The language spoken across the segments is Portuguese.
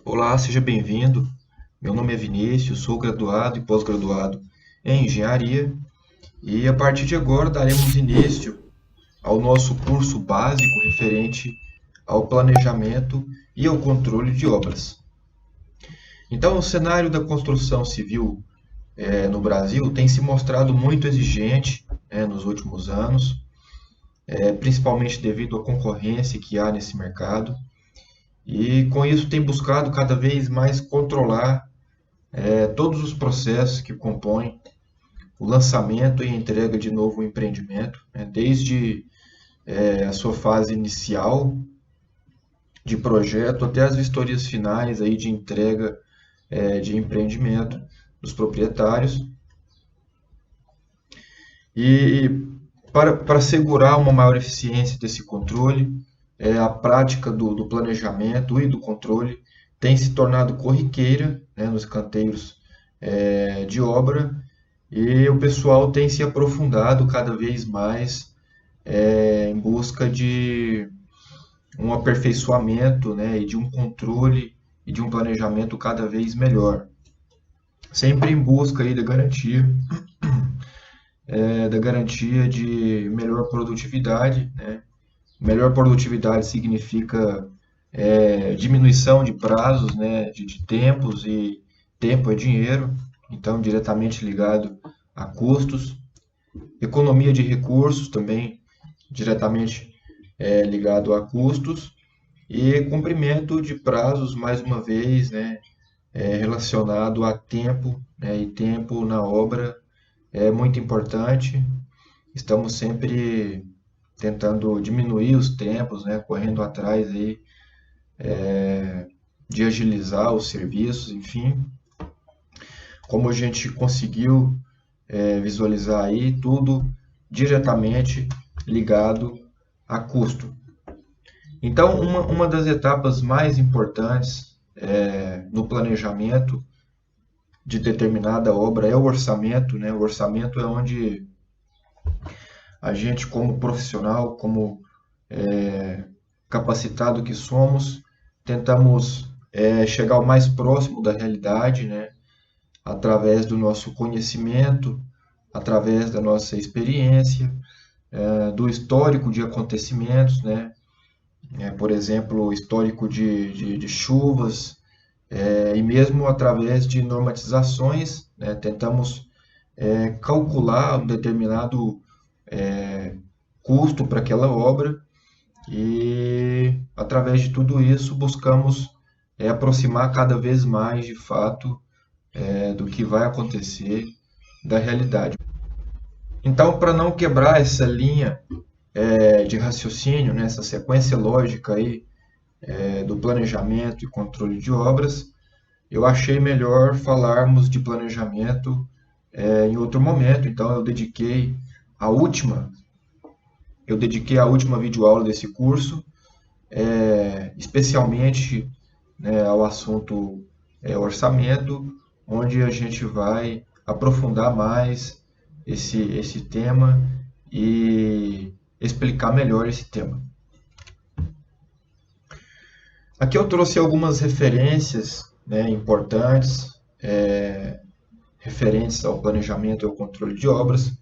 Olá, seja bem-vindo. Meu nome é Vinícius, sou graduado e pós-graduado em engenharia e a partir de agora daremos início ao nosso curso básico referente ao planejamento e ao controle de obras. Então, o cenário da construção civil no Brasil tem se mostrado muito exigente, nos últimos anos, principalmente devido à concorrência que há nesse mercado. E com isso tem buscado cada vez mais controlar todos os processos que compõem o lançamento e entrega de novo empreendimento, desde a sua fase inicial de projeto até as vistorias finais aí de entrega de empreendimento dos proprietários. E para assegurar uma maior eficiência desse controle, a prática do planejamento e do controle tem se tornado corriqueira, nos canteiros de obra, e o pessoal tem se aprofundado cada vez mais em busca de um aperfeiçoamento, e de um controle e de um planejamento cada vez melhor, sempre em busca aí da garantia de melhor produtividade, né? Melhor produtividade significa diminuição de prazos, de tempos, e tempo é dinheiro, então diretamente ligado a custos. Economia de recursos também diretamente ligado a custos. E cumprimento de prazos, mais uma vez, relacionado a tempo, e tempo na obra é muito importante. Estamos sempre tentando diminuir os tempos, correndo atrás aí, de agilizar os serviços, enfim. Como a gente conseguiu visualizar aí, tudo diretamente ligado a custo. Então, uma das etapas mais importantes no planejamento de determinada obra é o orçamento, O orçamento é onde a gente, como profissional, como capacitado que somos, tentamos chegar o mais próximo da realidade, através do nosso conhecimento, através da nossa experiência, do histórico de acontecimentos, por exemplo, histórico de chuvas, e mesmo através de normatizações, tentamos calcular um determinado custo para aquela obra, e através de tudo isso buscamos aproximar cada vez mais de fato do que vai acontecer da realidade. Então, para não quebrar essa linha de raciocínio, essa sequência lógica aí do planejamento e controle de obras, eu achei melhor falarmos de planejamento em outro momento. Então, eu dediquei a última videoaula desse curso, especialmente ao assunto orçamento, onde a gente vai aprofundar mais esse tema e explicar melhor esse tema. Aqui eu trouxe algumas referências importantes, referentes ao planejamento e ao controle de obras,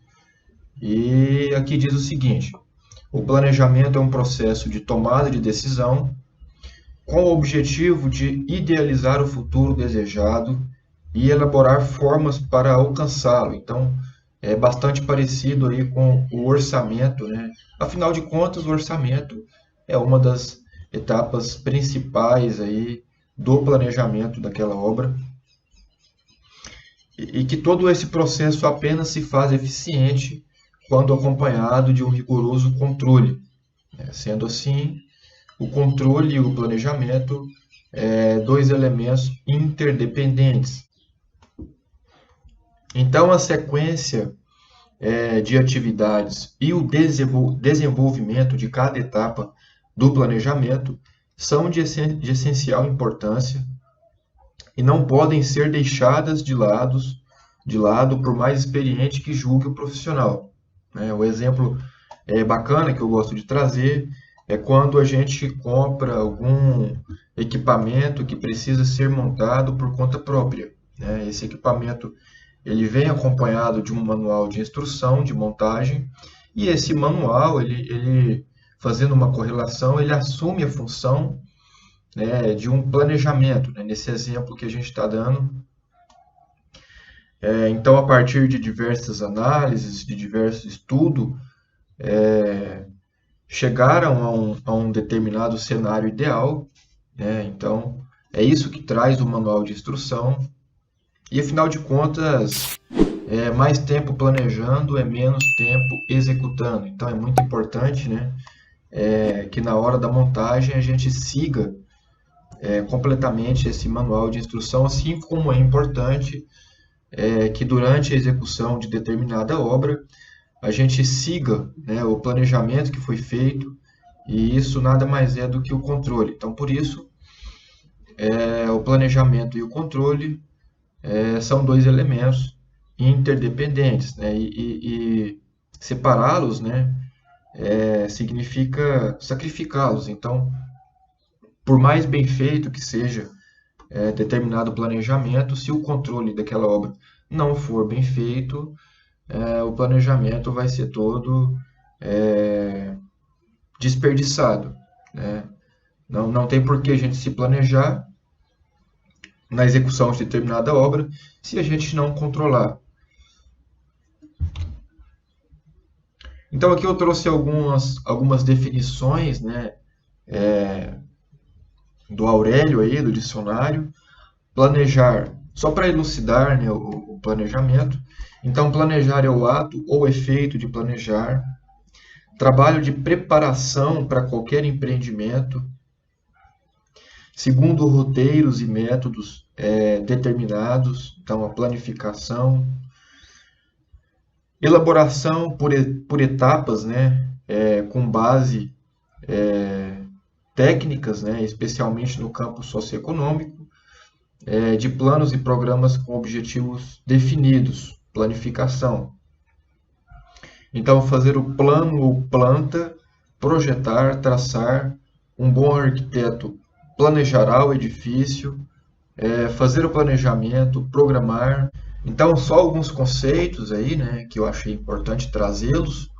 e aqui diz o seguinte: o planejamento é um processo de tomada de decisão com o objetivo de idealizar o futuro desejado e elaborar formas para alcançá-lo. Então, é bastante parecido aí com o orçamento, Afinal de contas, o orçamento é uma das etapas principais aí do planejamento daquela obra, e que todo esse processo apenas se faz eficiente quando acompanhado de um rigoroso controle. Sendo assim, o controle e o planejamento dois elementos interdependentes. Então, a sequência de atividades e o desenvolvimento de cada etapa do planejamento são de essencial importância e não podem ser deixadas de lado por mais experiente que julgue o profissional. O exemplo bacana que eu gosto de trazer é quando a gente compra algum equipamento que precisa ser montado por conta própria, né? Esse equipamento ele vem acompanhado de um manual de instrução de montagem e esse manual ele fazendo uma correlação ele assume a função, né, de um planejamento, né? Nesse exemplo que a gente está dando. Então, a partir de diversas análises, de diversos estudos, chegaram a um determinado cenário ideal, né? Então, é isso que traz o manual de instrução. E, afinal de contas, mais tempo planejando é menos tempo executando. Então, é muito importante, né, que na hora da montagem a gente siga completamente esse manual de instrução, assim como é importante que durante a execução de determinada obra a gente siga, né, o planejamento que foi feito, e isso nada mais é do que o controle. Então, por isso, o planejamento e o controle são dois elementos interdependentes, né, e separá-los, né, significa sacrificá-los. Então, por mais bem feito que seja determinado planejamento, se o controle daquela obra não for bem feito, o planejamento vai ser todo desperdiçado, né? Não tem por que a gente se planejar na execução de determinada obra se a gente não controlar. Então aqui eu trouxe algumas definições, né, do Aurélio aí, do dicionário. Planejar, só para elucidar, né, o planejamento. Então, planejar é o ato ou efeito de planejar, trabalho de preparação para qualquer empreendimento, segundo roteiros e métodos determinados, então a planificação, elaboração por etapas, né, com base técnicas, né, especialmente no campo socioeconômico, de planos e programas com objetivos definidos, planificação. Então, fazer o plano ou planta, projetar, traçar. Um bom arquiteto planejará o edifício, fazer o planejamento, programar. Então, só alguns conceitos aí, né, que eu achei importante trazê-los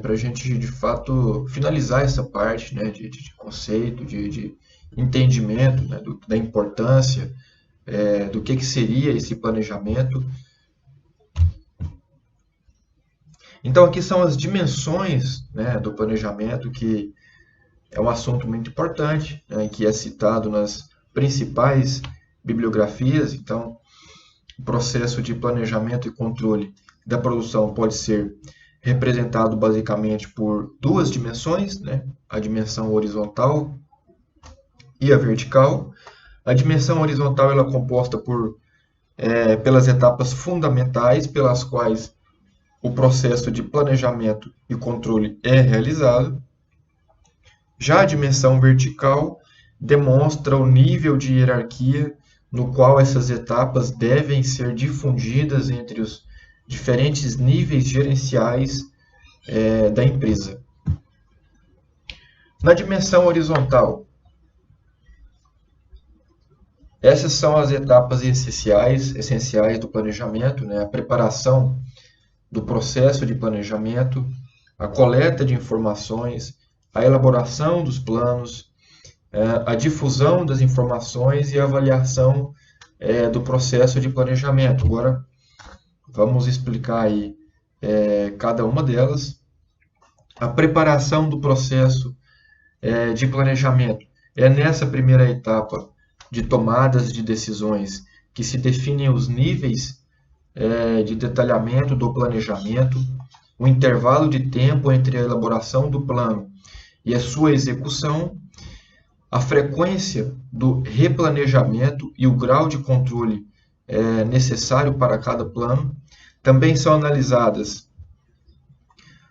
para a gente, de fato, finalizar essa parte, né, de conceito, de entendimento, né, da importância do que seria esse planejamento. Então, aqui são as dimensões, né, do planejamento, que é um assunto muito importante, né, que é citado nas principais bibliografias. Então, o processo de planejamento e controle da produção pode ser representado basicamente por duas dimensões, né, a dimensão horizontal e a vertical. A dimensão horizontal ela é composta pelas etapas fundamentais pelas quais o processo de planejamento e controle é realizado. Já a dimensão vertical demonstra o nível de hierarquia no qual essas etapas devem ser difundidas entre os diferentes níveis gerenciais da empresa. Na dimensão horizontal, essas são as etapas essenciais do planejamento, né? A preparação do processo de planejamento, a coleta de informações, a elaboração dos planos, a difusão das informações e a avaliação do processo de planejamento. Agora, vamos explicar aí cada uma delas. A preparação do processo de planejamento é nessa primeira etapa de tomadas de decisões que se definem os níveis de detalhamento do planejamento, o intervalo de tempo entre a elaboração do plano e a sua execução, a frequência do replanejamento e o grau de controle necessário para cada plano. Também são analisadas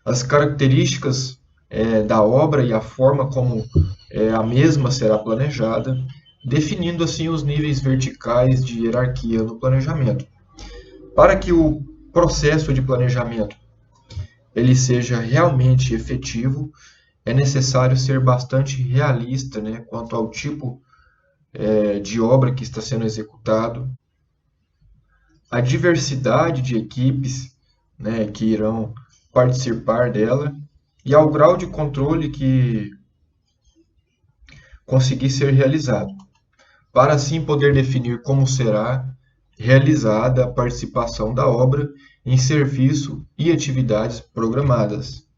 as características da obra e a forma como a mesma será planejada, definindo assim os níveis verticais de hierarquia no planejamento. Para que o processo de planejamento ele seja realmente efetivo, é necessário ser bastante realista, né, quanto ao tipo de obra que está sendo executado, a diversidade de equipes, né, que irão participar dela e ao grau de controle que conseguir ser realizado, para assim poder definir como será realizada a participação da obra em serviço e atividades programadas.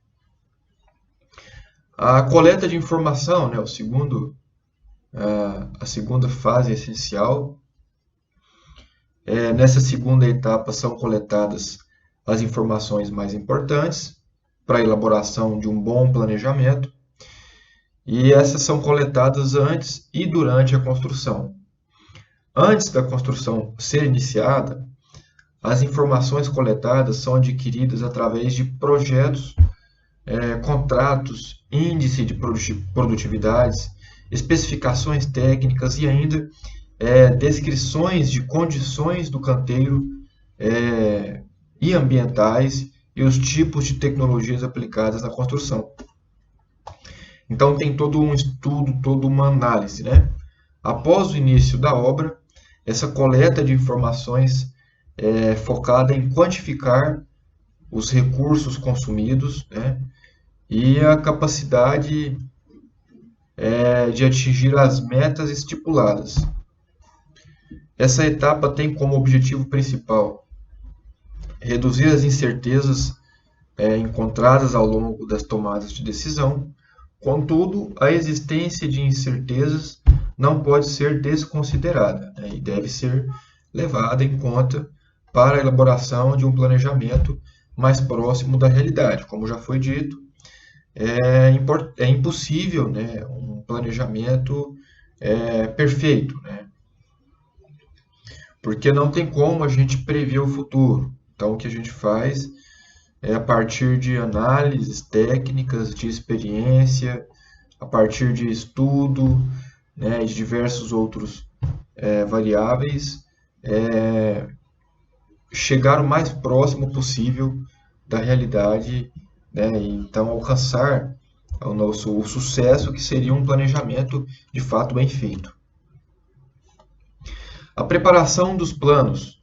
A coleta de informação, né, a segunda fase essencial. Nessa segunda etapa são coletadas as informações mais importantes para a elaboração de um bom planejamento, e essas são coletadas antes e durante a construção. Antes da construção ser iniciada, as informações coletadas são adquiridas através de projetos, contratos, índice de produtividades, especificações técnicas e ainda descrições de condições do canteiro e ambientais e os tipos de tecnologias aplicadas na construção. Então tem todo um estudo, toda uma análise, né? Após o início da obra, essa coleta de informações é focada em quantificar os recursos consumidos, né? E a capacidade de atingir as metas estipuladas. Essa etapa tem como objetivo principal reduzir as incertezas encontradas ao longo das tomadas de decisão. Contudo, a existência de incertezas não pode ser desconsiderada, né, e deve ser levada em conta para a elaboração de um planejamento mais próximo da realidade. Como já foi dito, é impossível, né, um planejamento perfeito, né, porque não tem como a gente prever o futuro. Então, o que a gente faz é a partir de análises técnicas, de experiência, a partir de estudo, né, de diversos outros variáveis, chegar o mais próximo possível da realidade, né, e então alcançar o sucesso que seria um planejamento de fato bem feito. A preparação dos planos,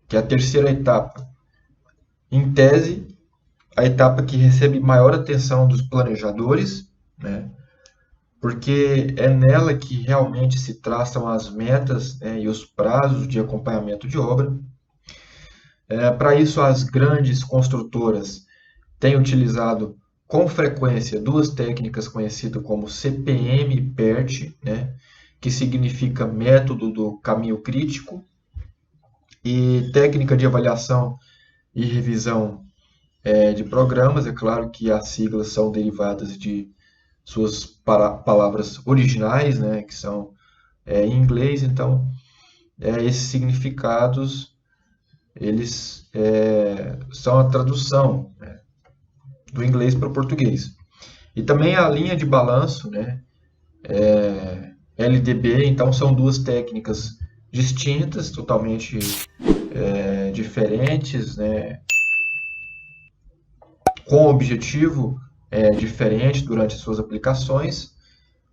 que é a terceira etapa. Em tese, a etapa que recebe maior atenção dos planejadores, né, porque é nela que realmente se traçam as metas, né, e os prazos de acompanhamento de obra. Para isso, as grandes construtoras têm utilizado com frequência duas técnicas conhecidas como CPM e PERT, né, que significa método do caminho crítico, e técnica de avaliação e revisão de programas. É claro que as siglas são derivadas de suas palavras originais, né, que são em inglês. Então, esses significados eles são a tradução, né, do inglês para o português. E também a linha de balanço, né, LDB. Então, são duas técnicas distintas, totalmente diferentes, né, com objetivo diferente durante suas aplicações,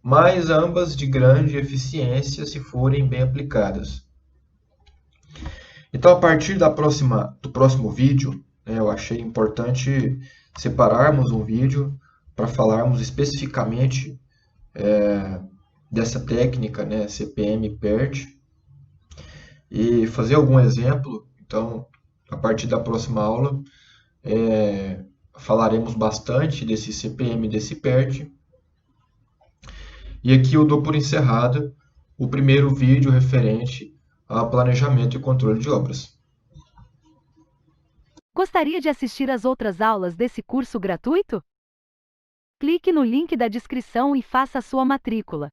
mas ambas de grande eficiência se forem bem aplicadas. Então, a partir do próximo vídeo, eu achei importante separarmos um vídeo para falarmos especificamente dessa técnica, né, CPM e PERT, e fazer algum exemplo. Então, a partir da próxima aula, falaremos bastante desse CPM e desse PERT. E aqui eu dou por encerrado o primeiro vídeo referente a planejamento e controle de obras. Gostaria de assistir às outras aulas desse curso gratuito? Clique no link da descrição e faça a sua matrícula.